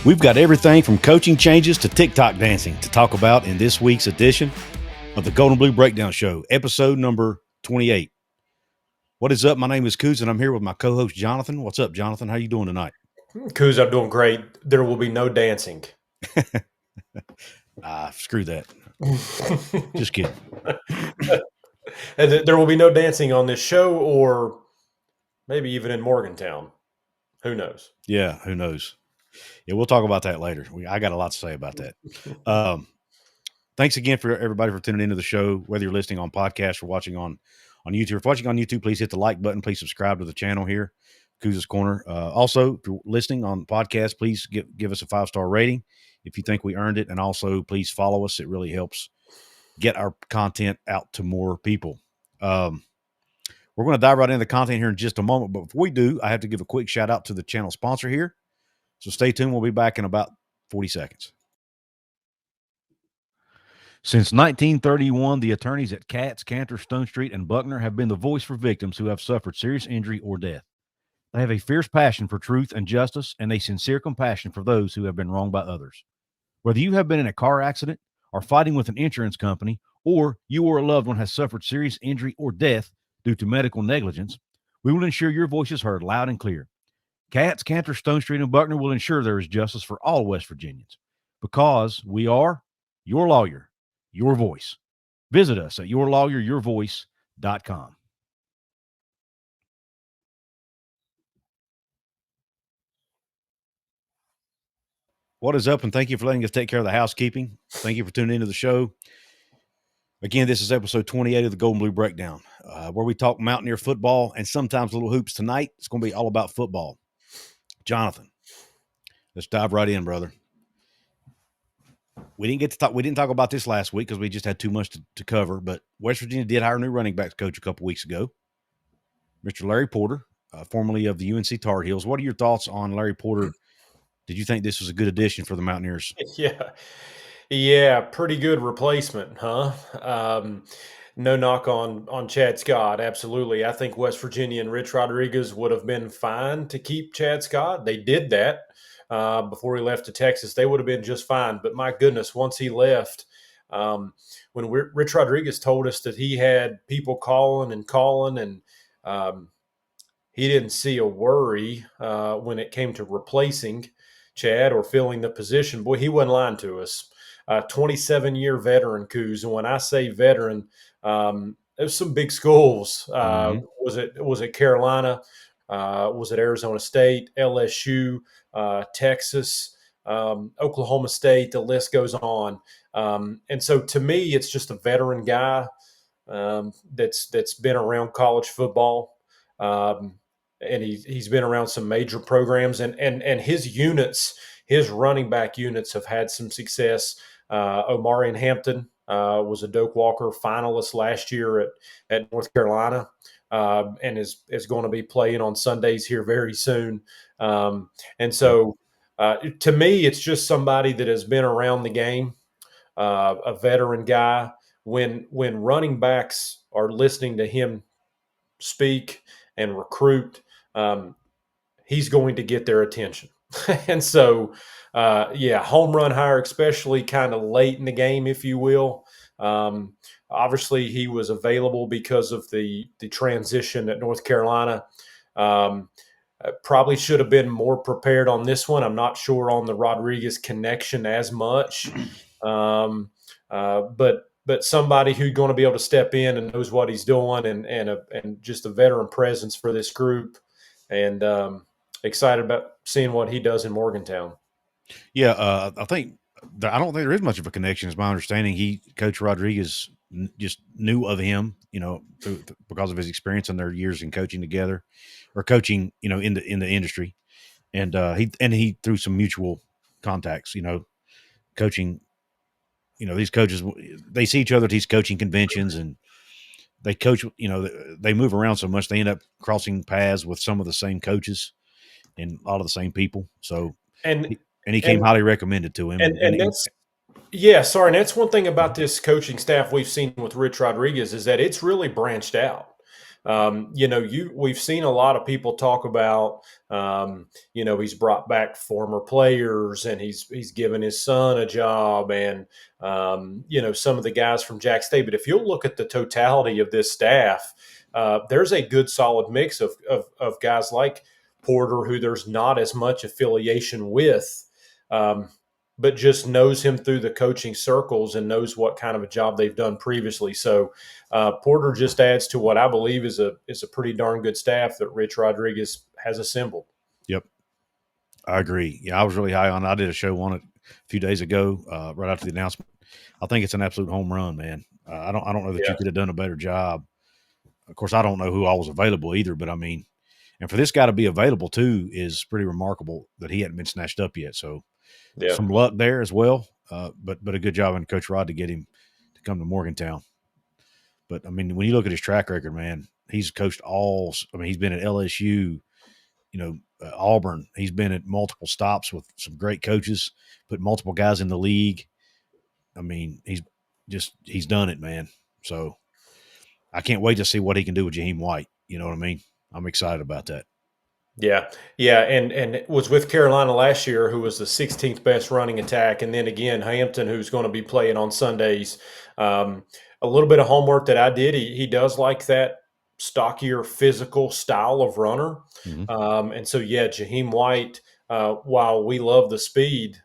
We've got everything from coaching changes to TikTok dancing to talk about in this week's edition of the Golden Blue Breakdown Show, episode number 28. What is up? My name is Couz, and I'm here with my co-host, Jonathan. What's up, Jonathan? How you doing tonight? Couz, I'm doing great. There will be no dancing. Screw that. Just kidding. And there will be no dancing on this show or maybe even in Morgantown. Who knows? Yeah, who knows? Yeah, we'll talk about that later. I got a lot to say about that. Thanks again for everybody for tuning into the show, whether you're listening on podcast or watching on YouTube. If watching on YouTube, please hit the like button. Please subscribe to the channel here, Couz's Corner. Also, if you're listening on podcast, please give us a 5-star rating if you think we earned it. And also, please follow us. It really helps get our content out to more people. We're going to dive right into the content here in just a moment. But before we do, I have to give a quick shout out to the channel sponsor here. So stay tuned. We'll be back in about 40 seconds. Since 1931, the attorneys at Katz, Cantor, Stone Street, and Buckner have been the voice for victims who have suffered serious injury or death. They have a fierce passion for truth and justice and a sincere compassion for those who have been wronged by others. Whether you have been in a car accident, are fighting with an insurance company, or you or a loved one has suffered serious injury or death due to medical negligence, we will ensure your voice is heard loud and clear. Katz, Cantor, Stone Street, and Buckner will ensure there is justice for all West Virginians because we are your lawyer, your voice. Visit us at yourlawyeryourvoice.com. What is up? And thank you for letting us take care of the housekeeping. Thank you for tuning into the show. Again, this is episode 28 of the Golden Blue Breakdown, where we talk Mountaineer football and sometimes little hoops. Tonight, it's going to be all about football. Jonathan, let's dive right in, brother. We didn't talk about this last week because we just had too much to cover, but West Virginia did hire a new running backs coach a couple weeks ago, Mr. Larry Porter, formerly of the UNC Tar Heels. What are your thoughts on Larry Porter? Did you think this was a good addition for the Mountaineers? Yeah, pretty good replacement, huh? No knock on Chad Scott, absolutely. I think West Virginia and Rich Rodriguez would have been fine to keep Chad Scott. They did that before he left to Texas. They would have been just fine. But my goodness, once he left, when Rich Rodriguez told us that he had people calling, and he didn't see a worry when it came to replacing Chad or filling the position. Boy, he wasn't lying to us. 27-year veteran, Couz. And when I say veteran, there's some big schools. Was it Carolina? Was it Arizona State, LSU, Texas, Oklahoma State? The list goes on. And so to me, it's just a veteran guy that's been around college football. And he's been around some major programs, and his units, his running back units, have had some success. Omarion Hampton was a Doak Walker finalist last year at North Carolina, and is going to be playing on Sundays here very soon. And so, to me, it's just somebody that has been around the game, a veteran guy. When running backs are listening to him speak and recruit, he's going to get their attention. And so, home run hire, especially kind of late in the game, if you will. Obviously, he was available because of the transition at North Carolina. Probably should have been more prepared on this one. I'm not sure on the Rodriguez connection as much. But somebody who's going to be able to step in and knows what he's doing, and just a veteran presence for this group, and excited about seeing what he does in Morgantown. Yeah, I don't think there is much of a connection. Is my understanding. Coach Rodriguez just knew of him, because of his experience and their years in coaching together, or coaching, in the industry, and he through some mutual contacts, coaching. These coaches, they see each other at these coaching conventions, and they coach, they move around so much, they end up crossing paths with some of the same coaches and a lot of the same people. So, and he came highly recommended to him. And that's one thing about this coaching staff we've seen with Rich Rodriguez is that it's really branched out. We've seen a lot of people talk about, he's brought back former players and he's given his son a job and, some of the guys from Jack State. But if you'll look at the totality of this staff, there's a good solid mix of guys like Porter, who there's not as much affiliation with, but just knows him through the coaching circles and knows what kind of a job they've done previously. So Porter just adds to what I believe is a pretty darn good staff that Rich Rodriguez has assembled. Yep, I agree. Yeah, I was really high on it. I did a show on it a few days ago, right after the announcement. I think it's an absolute home run, man. I don't know that you could have done a better job. Of course, I don't know who all was available either, but I mean, and for this guy to be available too is pretty remarkable that he hadn't been snatched up yet. So some luck there as well, but a good job on Coach Rod to get him to come to Morgantown. But I mean, when you look at his track record, man, he's coached all. I mean, he's been at LSU, Auburn. He's been at multiple stops with some great coaches, put multiple guys in the league. I mean, he's done it, man. So I can't wait to see what he can do with Jaheim White. You know what I mean? I'm excited about that. Yeah, and it was with Carolina last year, who was the 16th best running attack, and then again Hampton, who's going to be playing on Sundays. A little bit of homework that I did. He does like that stockier, physical style of runner, and so Jaheim White, while we love the speed,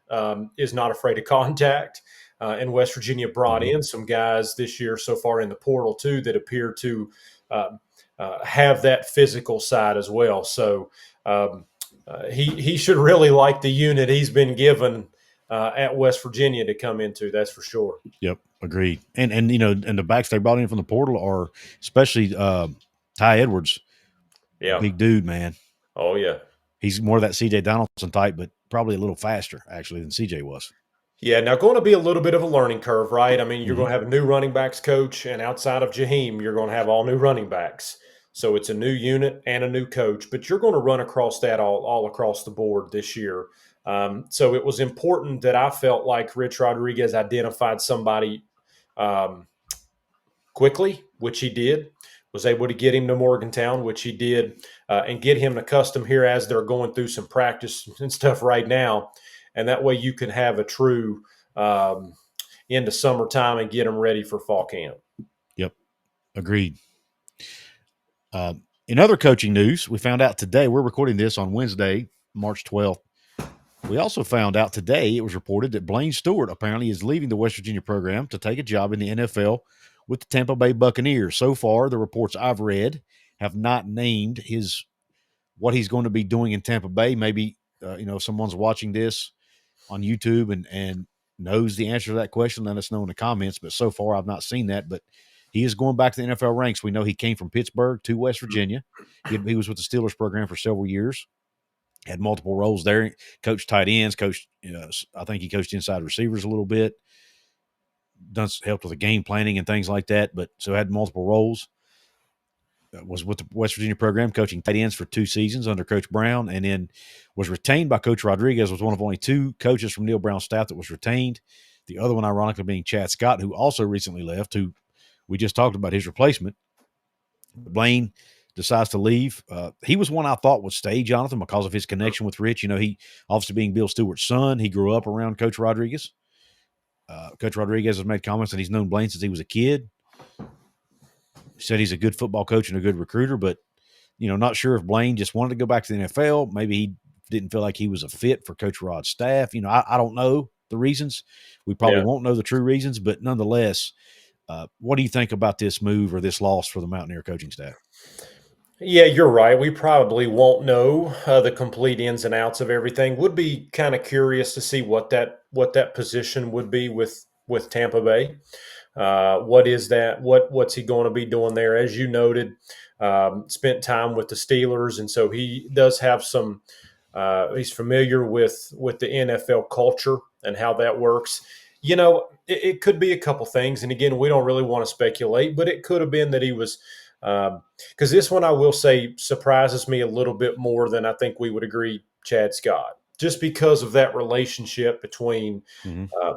is not afraid of contact. And West Virginia brought in some guys this year so far in the portal too that appear to have that physical side as well. So he should really like the unit he's been given at West Virginia to come into. That's for sure. Yep, agreed. And and the backs they brought in from the portal are especially Ty Edwards. Yeah, big dude, man. Oh yeah. He's more of that C.J. Donaldson type, but probably a little faster actually than C.J. was. Yeah, now going to be a little bit of a learning curve, right? I mean, you're going to have a new running backs coach, and outside of Jaheim, you're going to have all new running backs. So it's a new unit and a new coach, but you're going to run across that all across the board this year. So it was important that I felt like Rich Rodriguez identified somebody quickly, which he did, was able to get him to Morgantown, which he did, and get him accustomed here as they're going through some practice and stuff right now. And that way you can have a true into summertime and get them ready for fall camp. Yep, agreed. In other coaching news, we found out today, we're recording this on Wednesday, March 12th. We also found out today, it was reported that Blaine Stewart apparently is leaving the West Virginia program to take a job in the NFL with the Tampa Bay Buccaneers. So far, the reports I've read have not named what he's going to be doing in Tampa Bay. Maybe, if someone's watching this on YouTube and knows the answer to that question, let us know in the comments. But so far, I've not seen that. But he is going back to the NFL ranks. We know he came from Pittsburgh to West Virginia. He was with the Steelers program for several years, had multiple roles there. Coached tight ends, I think he coached inside receivers a little bit, helped with the game planning and things like that. But so had multiple roles. Was with the West Virginia program, coaching tight ends for 2 seasons under Coach Brown, and then was retained by Coach Rodriguez, was one of only 2 coaches from Neil Brown's staff that was retained. The other one, ironically, being Chad Scott, who also recently left, who we just talked about his replacement. Blaine decides to leave. He was one I thought would stay, Jonathan, because of his connection with Rich. He obviously being Bill Stewart's son, he grew up around Coach Rodriguez. Coach Rodriguez has made comments that he's known Blaine since he was a kid. Said he's a good football coach and a good recruiter, but not sure if Blaine just wanted to go back to the NFL. Maybe he didn't feel like he was a fit for Coach Rod's staff. I don't know the reasons. We probably won't know the true reasons, but nonetheless, what do you think about this move or this loss for the Mountaineer coaching staff? Yeah, you're right. We probably won't know the complete ins and outs of everything. Would be kind of curious to see what that position would be with Tampa Bay. What is that? What's he going to be doing there? As you noted, spent time with the Steelers, and so he does have some. He's familiar with the NFL culture and how that works. It could be a couple things, and again, we don't really want to speculate, but it could have been that he was. Because this one, I will say, surprises me a little bit more than I think we would agree. Chad Scott, just because of that relationship between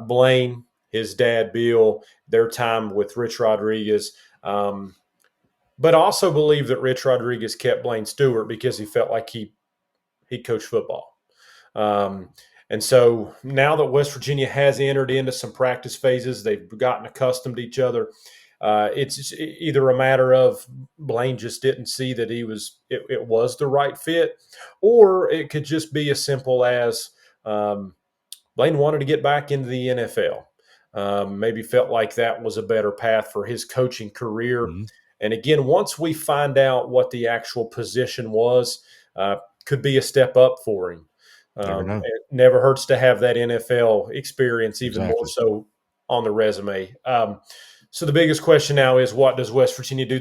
Blaine, his dad Bill, their time with Rich Rodriguez. but also believe that Rich Rodriguez kept Blaine Stewart because he felt like he coached football. And so now that West Virginia has entered into some practice phases, they've gotten accustomed to each other. It's either a matter of Blaine just didn't see that it was the right fit, or it could just be as simple as Blaine wanted to get back into the NFL. Maybe felt like that was a better path for his coaching career. Mm-hmm. And again, once we find out what the actual position was, could be a step up for him. Never know. It never hurts to have that NFL experience, even more Exactly. so on the resume. So the biggest question now is, what does West Virginia do?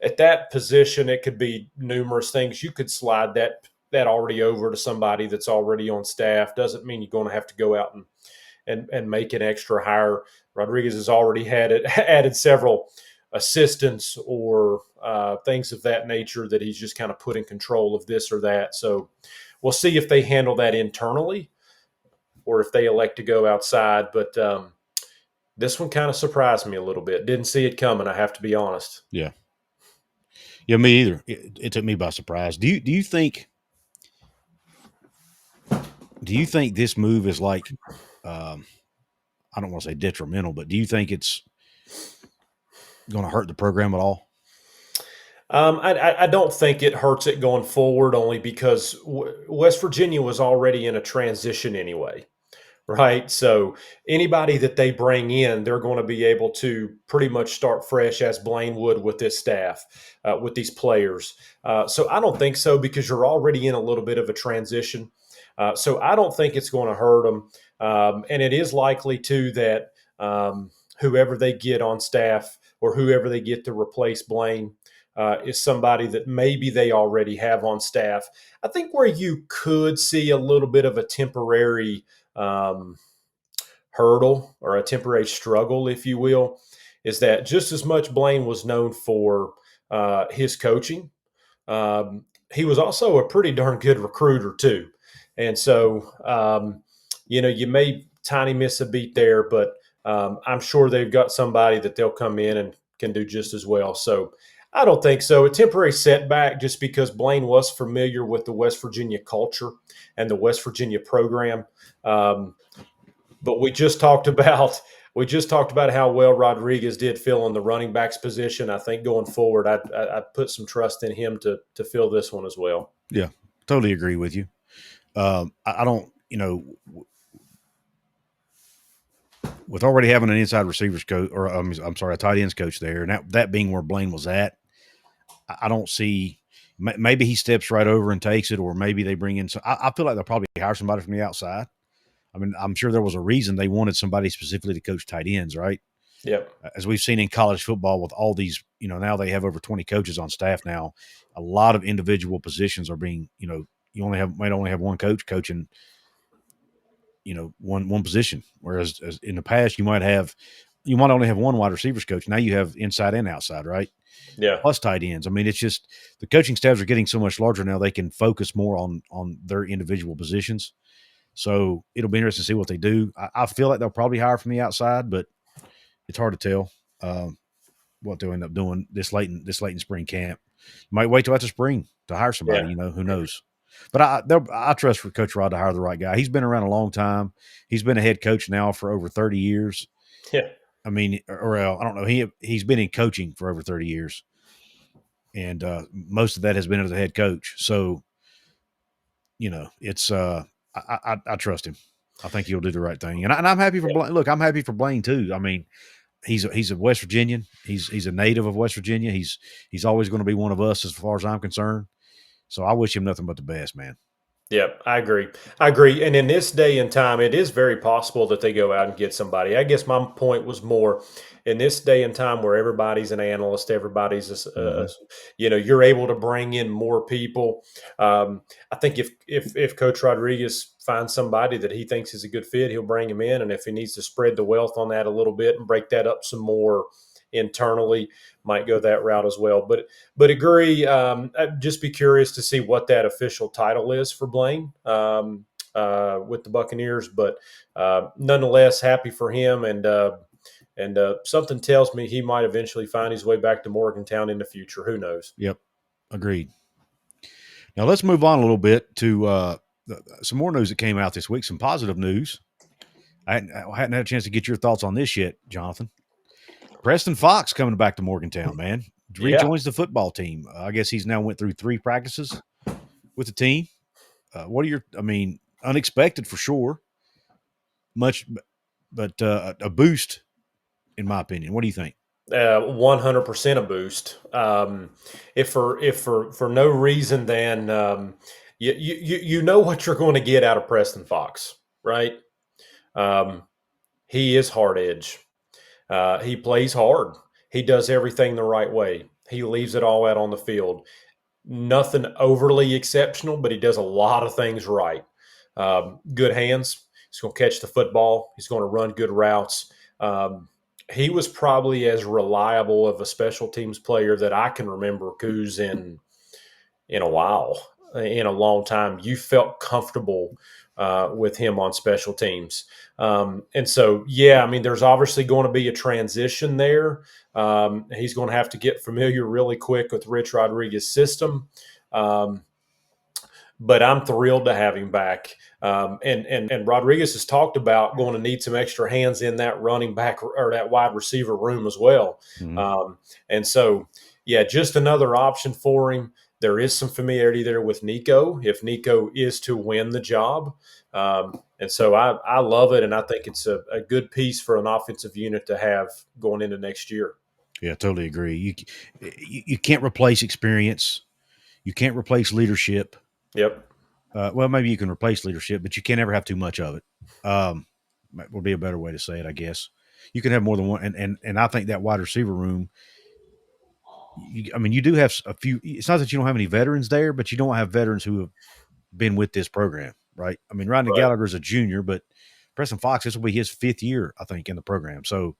At that position, it could be numerous things. You could slide that already over to somebody that's already on staff. Doesn't mean you're going to have to go out and make an extra hire. Rodriguez has already added several assistants or things of that nature that he's just kind of put in control of this or that. So we'll see if they handle that internally or if they elect to go outside. But this one kind of surprised me a little bit. Didn't see it coming, I have to be honest. Yeah. Yeah, me either. It took me by surprise. Do you think this move is like, I don't want to say detrimental, but do you think it's going to hurt the program at all? I don't think it hurts it going forward, only because West Virginia was already in a transition anyway. Right. So anybody that they bring in, they're going to be able to pretty much start fresh as Blaine would with this staff, with these players. So I don't think so, because you're already in a little bit of a transition. So I don't think it's going to hurt them. And it is likely, too, that whoever they get on staff or whoever they get to replace Blaine is somebody that maybe they already have on staff. I think where you could see a little bit of a temporary hurdle or a temporary struggle, if you will, is that just as much Blaine was known for his coaching, he was also a pretty darn good recruiter too. And so, you may tiny miss a beat there, but I'm sure they've got somebody that they'll come in and can do just as well. So I don't think so. A temporary setback just because Blaine was familiar with the West Virginia culture and the West Virginia program. But we just talked about how well Rodriguez did fill in the running backs position. I think going forward, I'd put some trust in him to fill this one as well. Yeah, totally agree with you. I don't, with already having an inside receivers coach, or I'm sorry, a tight ends coach there, and that being where Blaine was at, I don't see. Maybe he steps right over and takes it, or maybe they bring in. I feel like they'll probably hire somebody from the outside. I mean, I'm sure there was a reason they wanted somebody specifically to coach tight ends, right? Yep. As we've seen in college football with all these, now they have over 20 coaches on staff now. A lot of individual positions are being, you might only have one coach coaching, one position. Whereas in the past, you might only have one wide receivers coach. Now you have inside and outside, right? Yeah. Plus tight ends. I mean, it's just the coaching staffs are getting so much larger now. They can focus more on their individual positions. So it'll be interesting to see what they do. I feel like they'll probably hire from the outside, but it's hard to tell what they'll end up doing this late in spring camp. Might wait till after spring to hire somebody. Yeah. Who knows? But I trust for Coach Rod to hire the right guy. He's been around a long time. He's been a head coach now for over 30 years. Yeah. I mean, or I don't know. He's been in coaching for over 30 years, and most of that has been as a head coach. So, it's I trust him. I think he'll do the right thing, and I'm happy for Blaine. Look, I'm happy for Blaine too. I mean, he's a West Virginian. He's a native of West Virginia. He's always going to be one of us as far as I'm concerned. So I wish him nothing but the best, man. Yeah, I agree. And in this day and time, it is very possible that they go out and get somebody. I guess my point was more in this day and time where everybody's an analyst, everybody's, you're able to bring in more people. I think if Coach Rodriguez finds somebody that he thinks is a good fit, he'll bring him in. And if he needs to spread the wealth on that a little bit and break that up some more internally, might go that route as well. But agree. I'd just be curious to see what that official title is for Blaine with the Buccaneers. But nonetheless, happy for him, and And something tells me he might eventually find his way back to Morgantown in the future. Who knows? Yep. Agreed. Now let's move on a little bit to some more news that came out this week, some positive news. I hadn't had a chance to get your thoughts on this yet, Jonathan. Preston Fox coming back to Morgantown, man. Yeah. Rejoins the football team. I guess he's now went through 3 practices with the team. Unexpected for sure. But a boost, in my opinion. What do you think? 100% a boost. If for no reason than you know what you're going to get out of Preston Fox, right? Um, he is hard edge. He plays hard. He does everything the right way. He leaves it all out on the field. Nothing overly exceptional, but he does a lot of things right. Good hands. He's going to catch the football. He's going to run good routes. He was probably as reliable of a special teams player that I can remember Couz in a while, in a long time. You felt comfortable with him on special teams. And so, yeah, I mean, there's obviously going to be a transition there. He's going to have to get familiar really quick with Rich Rodriguez's system. But I'm thrilled to have him back. And Rodriguez has talked about going to need some extra hands in that running back or that wide receiver room as well. Mm-hmm. And so, yeah, just another option for him. There is some familiarity there with Nico if Nico is to win the job. And so I love it, and I think it's a good piece for an offensive unit to have going into next year. Yeah, totally agree. You can't replace experience. You can't replace leadership. Yep. Well, maybe you can replace leadership, but you can't ever have too much of it. Would be a better way to say it, I guess. You can have more than one, and I think that wide receiver room. You do have a few. It's not that you don't have any veterans there, but you don't have veterans who have been with this program, right? I mean, Rodney Right. Gallagher's a junior, but Preston Fox, this will be his 5th year, I think, in the program. So,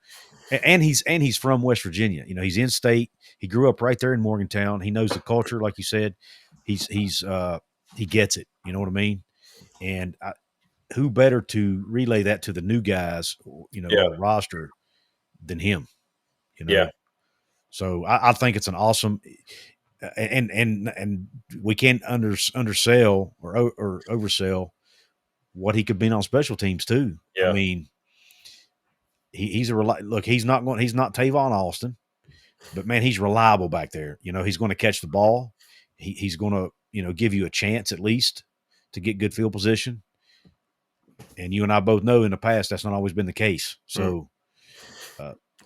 and he's from West Virginia. You know, he's in state. He grew up right there in Morgantown. He knows the culture, like you said. He gets it. You know what I mean? And who better to relay that to the new guys, you know, Yeah. on the roster than him? You know. Yeah. So I think it's an awesome, and we can't undersell or oversell what he could be on special teams too. Yeah. I mean, he's look. He's not Tavon Austin, but man, he's reliable back there. You know, he's going to catch the ball. He's going to give you a chance at least to get good field position. And you and I both know in the past that's not always been the case. So,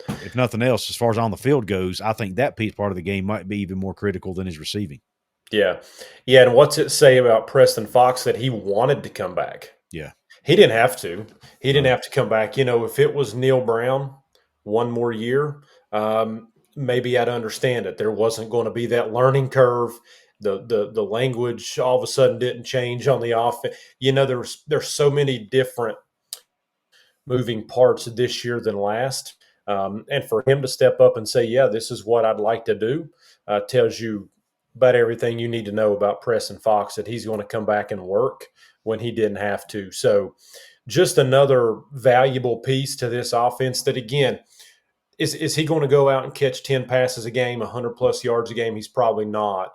if nothing else, as far as on the field goes, I think that piece part of the game might be even more critical than his receiving. Yeah. Yeah. And what's it say about Preston Fox that he wanted to come back? Yeah. He didn't have to. He didn't have to come back. You know, if it was Neil Brown one more year, maybe I'd understand it. There wasn't going to be that learning curve. The language all of a sudden didn't change on the offense. You know, there's so many different moving parts this year than last. And for him to step up and say, yeah, this is what I'd like to do, tells you about everything you need to know about Preston Fox, that he's going to come back and work when he didn't have to. So just another valuable piece to this offense that, again, is he going to go out and catch 10 passes a game, 100-plus yards a game? He's probably not.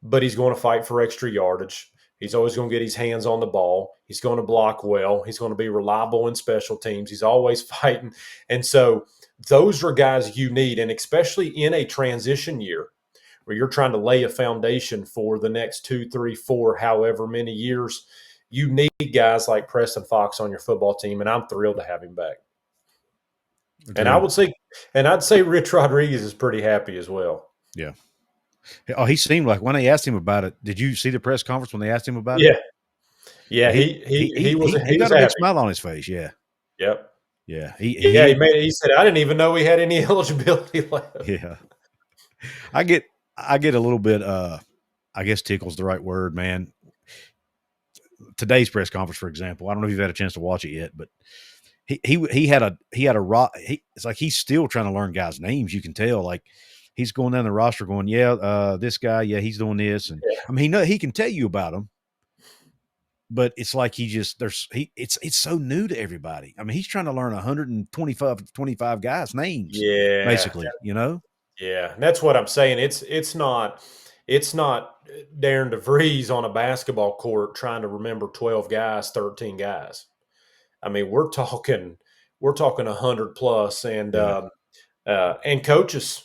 But he's going to fight for extra yardage. He's always going to get his hands on the ball. He's going to block well. He's going to be reliable in special teams. He's always fighting. And so those are guys you need, and especially in a transition year where you're trying to lay a foundation for the next 2, 3, 4, however many years, you need guys like Preston Fox on your football team, and I'm thrilled to have him back. Agreed. And I'd say Rich Rodriguez is pretty happy as well. Yeah. Oh, he seemed like when they asked him about it. Did you see the press conference when they asked him about Yeah. it? Yeah, he was got a happy. big smile on his face. Yeah. Yep. Yeah. He said, I didn't even know we had any eligibility left. Yeah. I get a little bit I guess tickle's the right word, man. Today's press conference, for example, I don't know if you've had a chance to watch it yet, but he had a it's like he's still trying to learn guys' names. You can tell, like he's going down the roster going, yeah, this guy, yeah, he's doing this. And I mean, he can tell you about him, but it's like it's so new to everybody. I mean, he's trying to learn 125 guys' names, Yeah, basically, you know? yeah, and that's what I'm saying. It's not Darren DeVries on a basketball court trying to remember 12 guys, 13 guys. I mean, we're talking 100 plus, Yeah. and coaches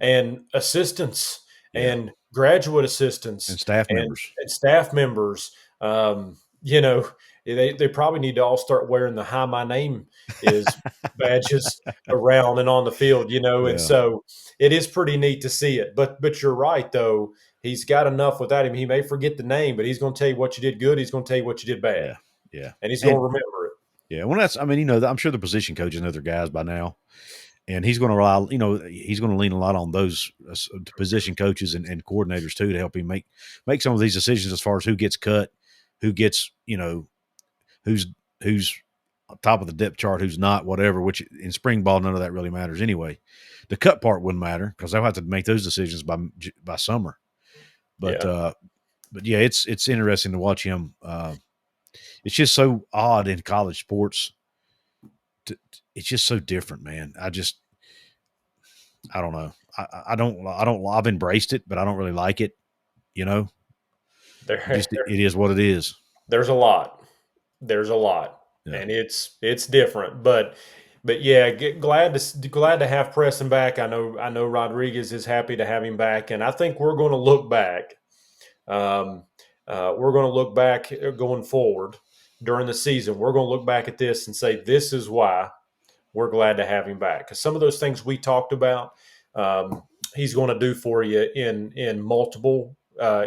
and assistants Yeah. and graduate And assistants staff and, members. and staff members. You know, they probably need to all start wearing the "Hi, my name is" badges around and on the field. And Yeah. so it is pretty neat to see it. But you're right though. He's got enough without him. He may forget the name, but he's going to tell you what you did good. He's going to tell you what you did bad, Yeah. Yeah. and he's going And to remember it. yeah, well, I mean, I'm sure the position coaches know their guys by now. And he's going to rely, he's going to lean a lot on those position coaches and coordinators too to help him make some of these decisions as far as who gets cut, who gets, who's top of the depth chart, who's not, whatever. Which in spring ball, none of that really matters anyway. The cut part wouldn't matter because they'll have to make those decisions by summer. But Yeah. but yeah, it's interesting to watch him. It's just so odd in college sports. It's just so different, man. I don't know. I've embraced it, but I don't really like it. There, It is what it is. there's a lot. There's a lot, Yeah. and it's different. But yeah, glad to have Preston back. I know Rodriguez is happy to have him back, and I think we're going to look back. We're going to look back going forward during the season. We're going to look back at this and say this is why we're glad to have him back, because some of those things we talked about, he's going to do for you in multiple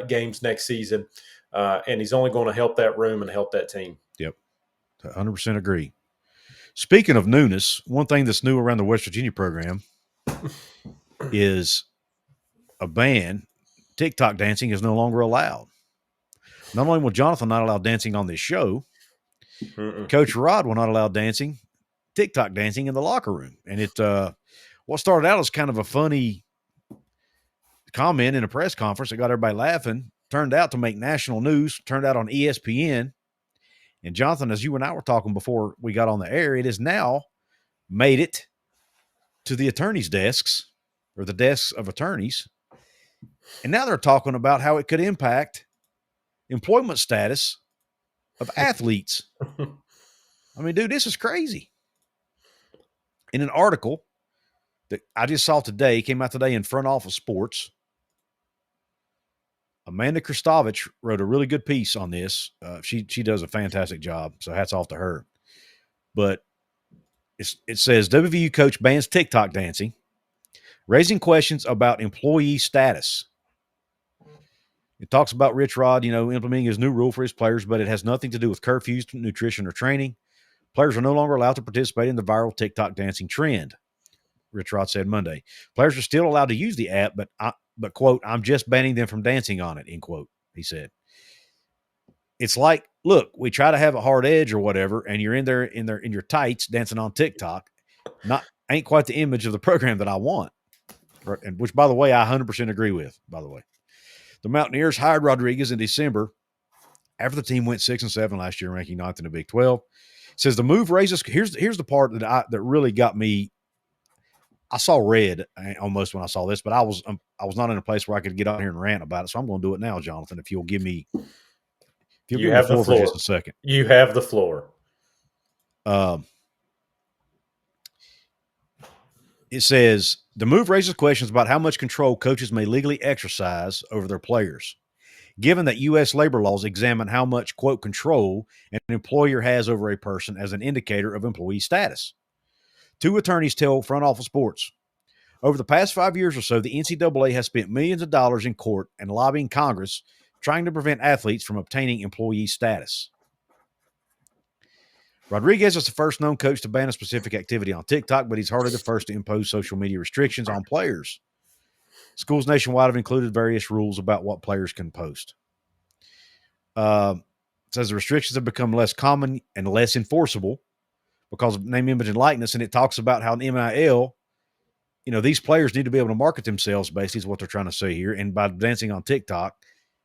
games next season, and he's only going to help that room and help that team. Yep. 100% agree. Speaking of newness, one thing that's new around the West Virginia program is a ban. TikTok dancing is no longer allowed. Not only will Jonathan not allow dancing on this show, Coach Rod will not allow TikTok dancing in the locker room. And what started out as kind of a funny comment in a press conference that got everybody laughing turned out to make national news, turned out on ESPN. And Jonathan, as you and I were talking before we got on the air, it has now made it to the attorneys' desks or the desks of attorneys. And now they're talking about how it could impact employment status of athletes. I mean, dude, this is crazy. In an article that I just saw today, came out today in Front Office Sports, Amanda Kristovich wrote a really good piece on this. She does a fantastic job, so hats off to her. But it says WVU coach bans TikTok dancing, raising questions about employee status. It talks about Rich Rod, implementing his new rule for his players, but it has nothing to do with curfews, nutrition, or training. Players are no longer allowed to participate in the viral TikTok dancing trend, Rich Rod said Monday. Players are still allowed to use the app, but quote, I'm just banning them from dancing on it, end quote, he said. It's like, look, we try to have a hard edge or whatever, and you're in there in your tights dancing on TikTok. Ain't quite the image of the program that I want. And which, by the way, I 100% agree with, by the way. The Mountaineers hired Rodriguez in December after the team went 6-7 last year, ranking 9th in the Big 12. It says the move raises. Here's the part that really got me. I saw red almost when I saw this, but I was not in a place where I could get on here and rant about it. So I'm going to do it now, Jonathan. If you'll give me the floor for just a second. You have the floor. It says the move raises questions about how much control coaches may legally exercise over their players, given that U.S. labor laws examine how much, quote, control an employer has over a person as an indicator of employee status. Two attorneys tell Front Office Sports, over the past 5 years or so, the NCAA has spent millions of dollars in court and lobbying Congress trying to prevent athletes from obtaining employee status. Rodriguez is the first known coach to ban a specific activity on TikTok, but he's hardly the first to impose social media restrictions on players. Schools nationwide have included various rules about what players can post. It says the restrictions have become less common and less enforceable because of name, image, and likeness, and it talks about how an NIL, these players need to be able to market themselves, basically, is what they're trying to say here, and by dancing on TikTok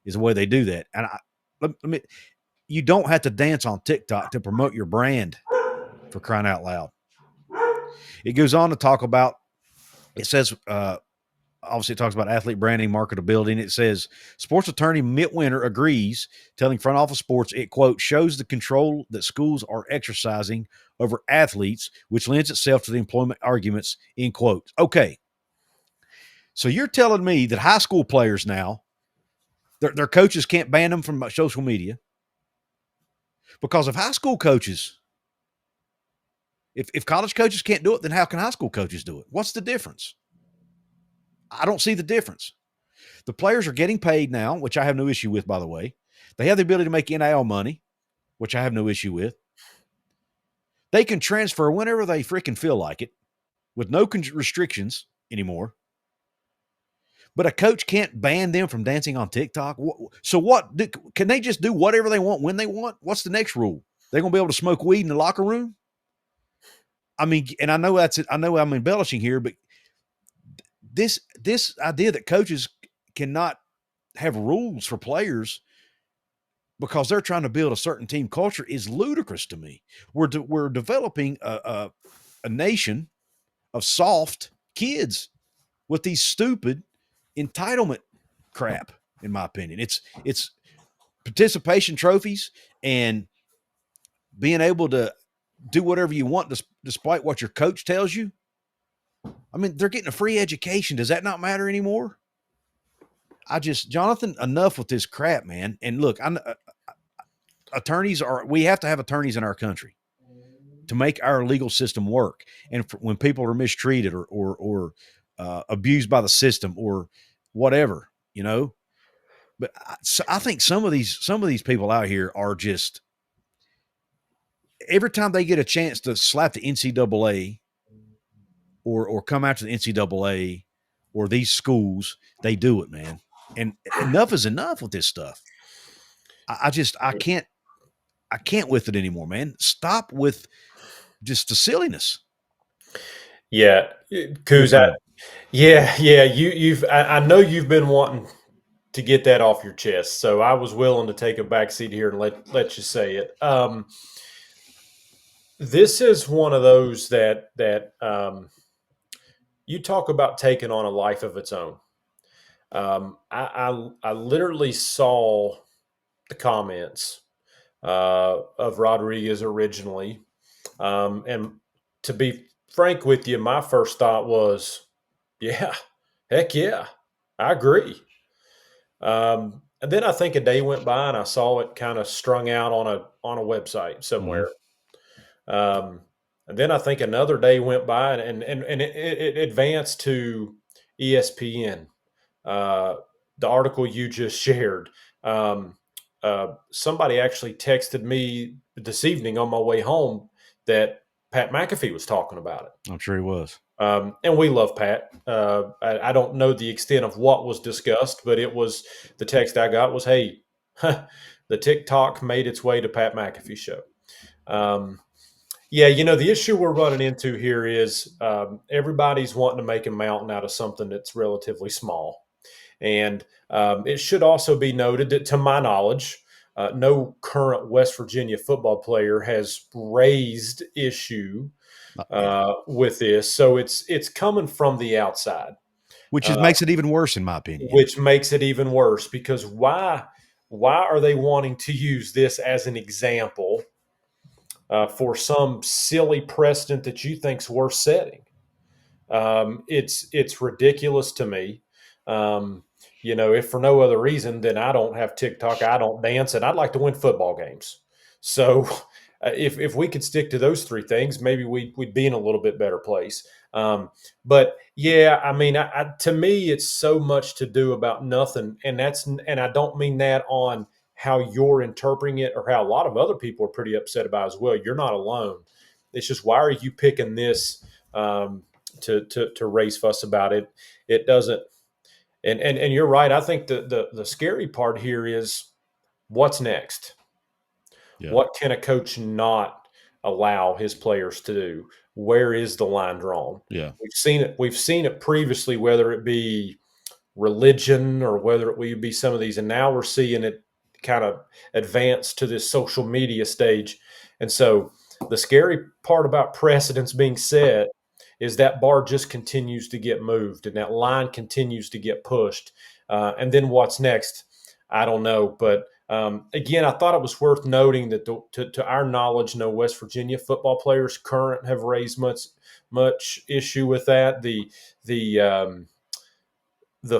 is the way they do that. And you don't have to dance on TikTok to promote your brand, for crying out loud. It goes on to talk about, it says, obviously it talks about athlete branding, marketability, and it says sports attorney Mitt Winter agrees, telling Front Office Sports it, quote, shows the control that schools are exercising over athletes, which lends itself to the employment arguments, end quote. Okay. So you're telling me that high school players now, their coaches can't ban them from social media? Because if high school coaches, if college coaches can't do it, then how can high school coaches do it? What's the difference? I don't see the difference. The players are getting paid now, which I have no issue with, by the way. They have the ability to make NIL money, which I have no issue with. They can transfer whenever they freaking feel like it with no restrictions anymore. But a coach can't ban them from dancing on TikTok. So what? Can they just do whatever they want when they want? What's the next rule? They're going to be able to smoke weed in the locker room? I mean, and I know I'm embellishing here, but this idea that coaches cannot have rules for players because they're trying to build a certain team culture is ludicrous to me. We're developing a nation of soft kids with these stupid entitlement crap, in my opinion. It's participation trophies and being able to do whatever you want despite what your coach tells you. I mean, they're getting a free education. Does that not matter anymore? Jonathan, enough with this crap, man. And look, we have to have attorneys in our country to make our legal system work. And when people are mistreated or abused by the system or whatever, you know. But I think some of these people out here are just, every time they get a chance to slap the NCAA or come after the NCAA or these schools, they do it, man. And enough is enough with this stuff. I can't with it anymore, man. Stop with just the silliness. Yeah, Couz, I know you've been wanting to get that off your chest, so I was willing to take a back seat here and let you say it. This is one of those that you talk about taking on a life of its own. I literally saw the comments of Rodriguez originally, and to be frank with you, my first thought was, yeah, heck yeah, I agree. And then I think a day went by and I saw it kind of strung out on a website somewhere. And then I think another day went by and it advanced to ESPN. The article you just shared. Somebody actually texted me this evening on my way home that Pat McAfee was talking about it. I'm sure he was. And we love Pat. I don't know the extent of what was discussed, but the text I got was, hey, the TikTok made its way to Pat McAfee's show. Yeah, the issue we're running into here is everybody's wanting to make a mountain out of something that's relatively small. And it should also be noted that, to my knowledge, no current West Virginia football player has raised issue with this. So it's coming from the outside. Which makes it even worse, in my opinion. Which makes it even worse, because why are they wanting to use this as an example for some silly precedent that you think's worth setting? It's ridiculous to me. If for no other reason than I don't have TikTok, I don't dance, and I'd like to win football games. So if we could stick to those three things, maybe we'd be in a little bit better place. But yeah, I mean, to me, it's so much to do about nothing, and I don't mean that on how you're interpreting it or how a lot of other people are pretty upset about as well. You're not alone. It's just, why are you picking this to raise fuss about it? It doesn't. And you're right. I think the scary part here is what's next. Yeah. What can a coach not allow his players to do? Where is the line drawn? Yeah, we've seen it previously, whether it be religion or whether it be some of these, and now we're seeing it kind of advanced to this social media stage. And so the scary part about precedents being set is that bar just continues to get moved and that line continues to get pushed. And then what's next? I don't know. But again, I thought it was worth noting that to our knowledge, no West Virginia football players current have raised much issue with that. The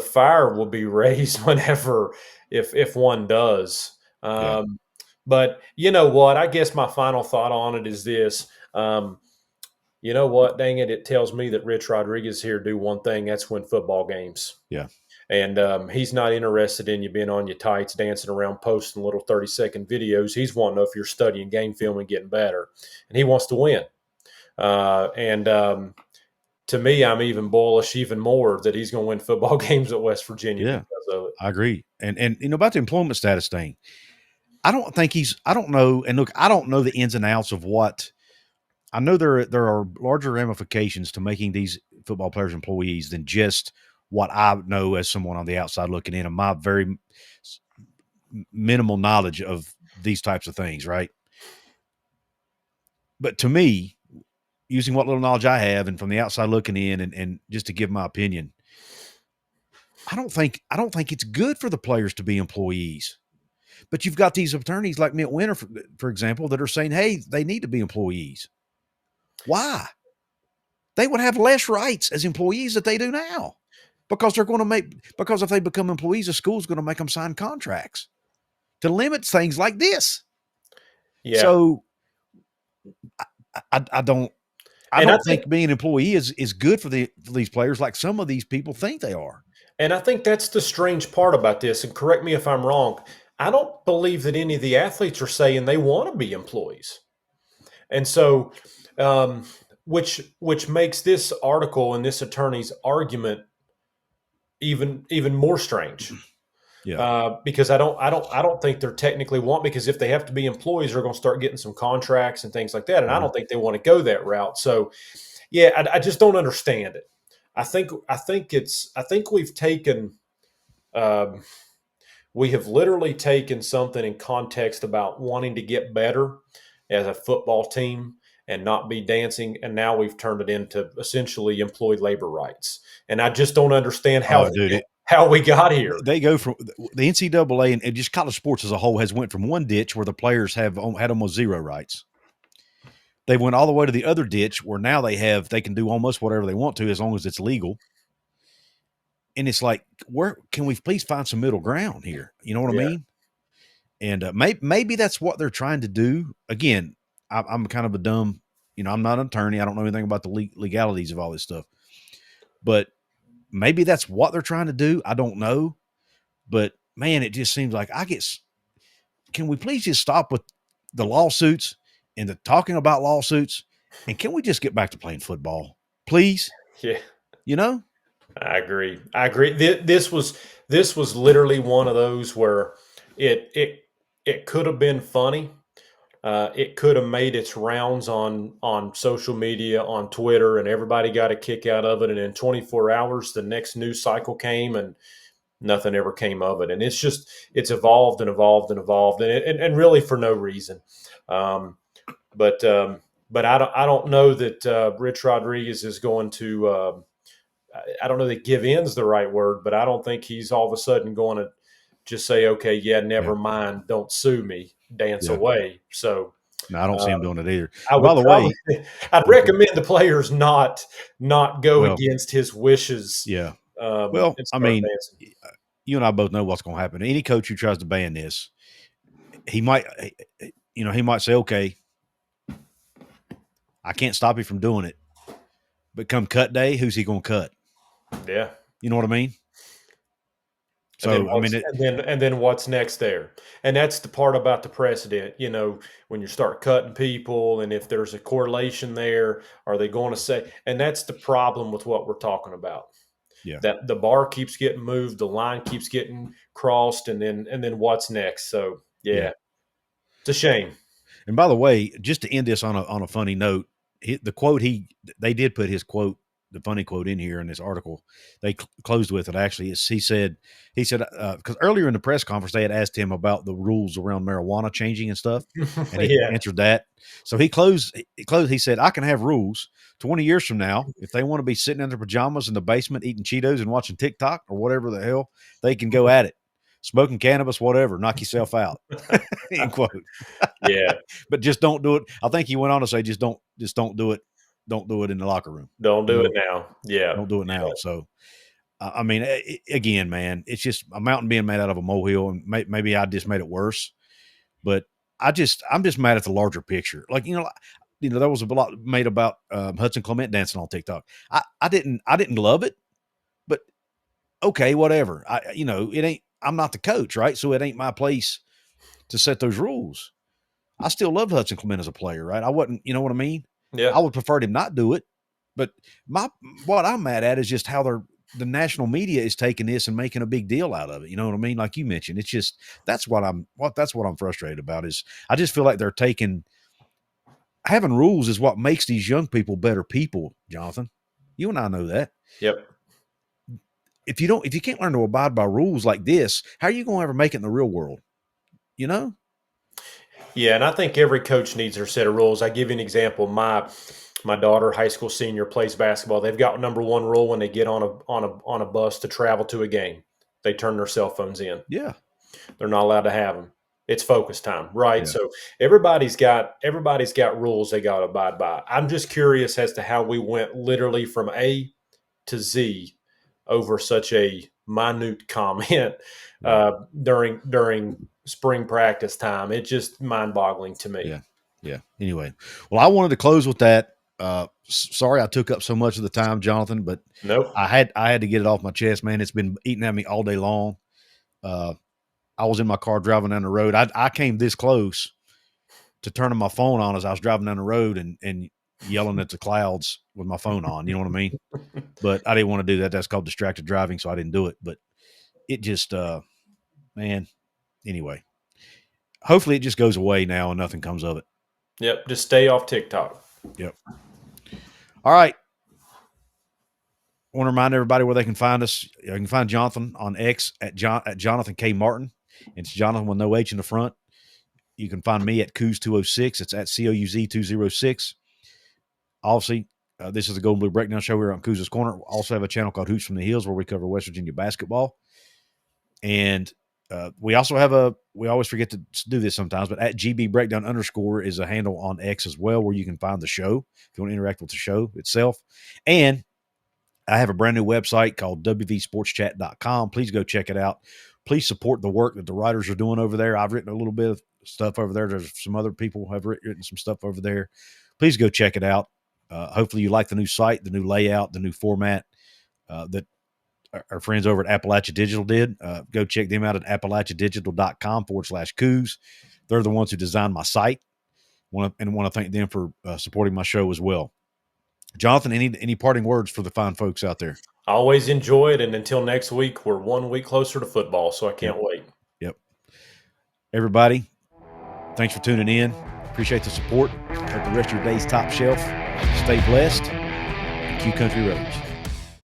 fire will be raised whenever if one does. Yeah. But you know what? I guess my final thought on it is this. You know what? Dang it! It tells me that Rich Rodriguez here do one thing. That's win football games. Yeah. And he's not interested in you being on your tights, dancing around, posting little 30-second videos. He's wanting to know if you're studying game film and getting better. And he wants to win. And to me, I'm even bullish even more that he's going to win football games at West Virginia Yeah. because of it. I agree. And about the employment status thing, I don't know. And look, I don't know the ins and outs of what. I know there are larger ramifications to making these football players employees than just what I know as someone on the outside looking in and my very minimal knowledge of these types of things, right? But to me, using what little knowledge I have and from the outside looking in and just to give my opinion, I don't think it's good for the players to be employees. But you've got these attorneys like Mitt Winter, for example, that are saying, hey, they need to be employees. Why? They would have less rights as employees that they do now because because if they become employees, the school's going to make them sign contracts to limit things like this. Yeah. So I don't think being an employee is good for these players like some of these people think they are. And I think that's the strange part about this. And correct me if I'm wrong. I don't believe that any of the athletes are saying they want to be employees. And so, which makes this article and this attorney's argument even more strange. Yeah. Because I don't think they're technically because if they have to be employees, they're going to start getting some contracts and things like that. And I don't think they want to go that route. So, yeah, I just don't understand it. I think we've taken. We have literally taken something in context about wanting to get better as a football team and not be dancing, and now we've turned it into essentially employee labor rights. And I just don't understand how we got here. They go from the NCAA and just college sports as a whole has went from one ditch where the players had almost zero rights. They went all the way to the other ditch where now they can do almost whatever they want to as long as it's legal. And it's like, where can we please find some middle ground here? You know what I mean? And maybe that's what they're trying to do. Again, I'm kind of a dumb, I'm not an attorney. I don't know anything about the legalities of all this stuff. But maybe that's what they're trying to do. I don't know. But, man, it just seems like can we please just stop with the lawsuits and the talking about lawsuits? And can we just get back to playing football, please? Yeah. I agree. This was literally one of those where it could have been funny. It could have made its rounds on social media, on Twitter, and everybody got a kick out of it. And in 24 hours, the next news cycle came, and nothing ever came of it. And it's evolved and evolved and evolved, and really for no reason. But I don't know that Rich Rodriguez is going to. I don't know that give in's the right word, but I don't think he's all of a sudden going to just say, okay, never mind, don't sue me, dance away. So no, I don't see him doing it either. By the way, I'd recommend the players not go against his wishes. Yeah. Well, I mean, you and I both know what's going to happen. Any coach who tries to ban this, he might say, okay, I can't stop you from doing it. But come cut day, who's he going to cut? Yeah. You know what I mean? So, and then what's next there? And that's the part about the precedent, when you start cutting people and if there's a correlation there, are they going to say, and that's the problem with what we're talking about. Yeah. That the bar keeps getting moved, the line keeps getting crossed, and then what's next? So, yeah. It's a shame. And by the way, just to end this on a funny note, they did put his quote the funny quote in here in this article. They closed with it. Actually, he said because earlier in the press conference they had asked him about the rules around marijuana changing and stuff, and he Yeah. answered that. So he closed. He said, "I can have rules 20 years from now if they want to be sitting in their pajamas in the basement eating Cheetos and watching TikTok or whatever the hell, they can go at it, smoking cannabis, whatever, knock yourself out." End quote. Yeah. But just don't do it. I think he went on to say, just don't do it. Don't do it in the locker room. Don't You do know, it now. Yeah. don't do it now. Yeah. So, I mean, again, man, it's just a mountain being made out of a molehill, and maybe I just made it worse. But I'm just mad at the larger picture. Like, there was a lot made about Hudson Clement dancing on TikTok. I didn't love it, but okay, whatever. It ain't. I'm not the coach, right? So it ain't my place to set those rules. I still loved Hudson Clement as a player, right? I wasn't, you know what I mean? Yeah. I would prefer him not do it. But what I'm mad at is just how the national media is taking this and making a big deal out of it. You know what I mean? Like you mentioned, it's just that's what I'm frustrated about. Is I just feel like they're having rules is what makes these young people better people, Jonathan. You and I know that. Yep. If you can't learn to abide by rules like this, how are you going to ever make it in the real world? You know? Yeah, and I think every coach needs their set of rules. I give you an example. My daughter, high school senior, plays basketball. They've got number one rule when they get on a bus to travel to a game. They turn their cell phones in. Yeah. They're not allowed to have them. It's focus time, right? Yeah. So everybody's got rules they got to abide by. I'm just curious as to how we went literally from A to Z over such a minute comment during spring practice time. It's just mind-boggling to me. Yeah. Anyway, well, I wanted to close with that. Sorry I took up so much of the time, Jonathan, but Nope. I had to get it off my chest, man. It's been eating at me all day long. I was in my car driving down the road. I came this close to turning my phone on as I was driving down the road and yelling at the clouds with my phone on. You know what I mean? But I didn't want to do that. That's called distracted driving, so I didn't do it. But it just, man, anyway. Hopefully it just goes away now and nothing comes of it. Yep. Just stay off TikTok. Yep. All right. I want to remind everybody where they can find us. You can find Jonathan on X at Jonathan K. Martin. It's Jonathan with no H in the front. You can find me at Couz 206. It's at COUZ 206. Obviously, this is the Golden Blue Breakdown Show here on Couz's Corner. We also have a channel called Hoops from the Hills where we cover West Virginia basketball. And we also we always forget to do this sometimes, but at GB Breakdown _ is a handle on X as well where you can find the show if you want to interact with the show itself. And I have a brand new website called WVSportsChat.com. Please go check it out. Please support the work that the writers are doing over there. I've written a little bit of stuff over there. There's some other people who have written some stuff over there. Please go check it out. Hopefully you like the new site, the new layout, the new format that our friends over at Appalachia Digital did. Go check them out at appalachiadigital.com /Couz. They're the ones who designed my site. Want to thank them for supporting my show as well. Jonathan, any parting words for the fine folks out there? I always enjoy it, and until next week, we're 1 week closer to football, so I can't wait. Yep. Everybody, thanks for tuning in. Appreciate the support. Hope the rest of your day's top shelf. Stay blessed. And Q Country Roads.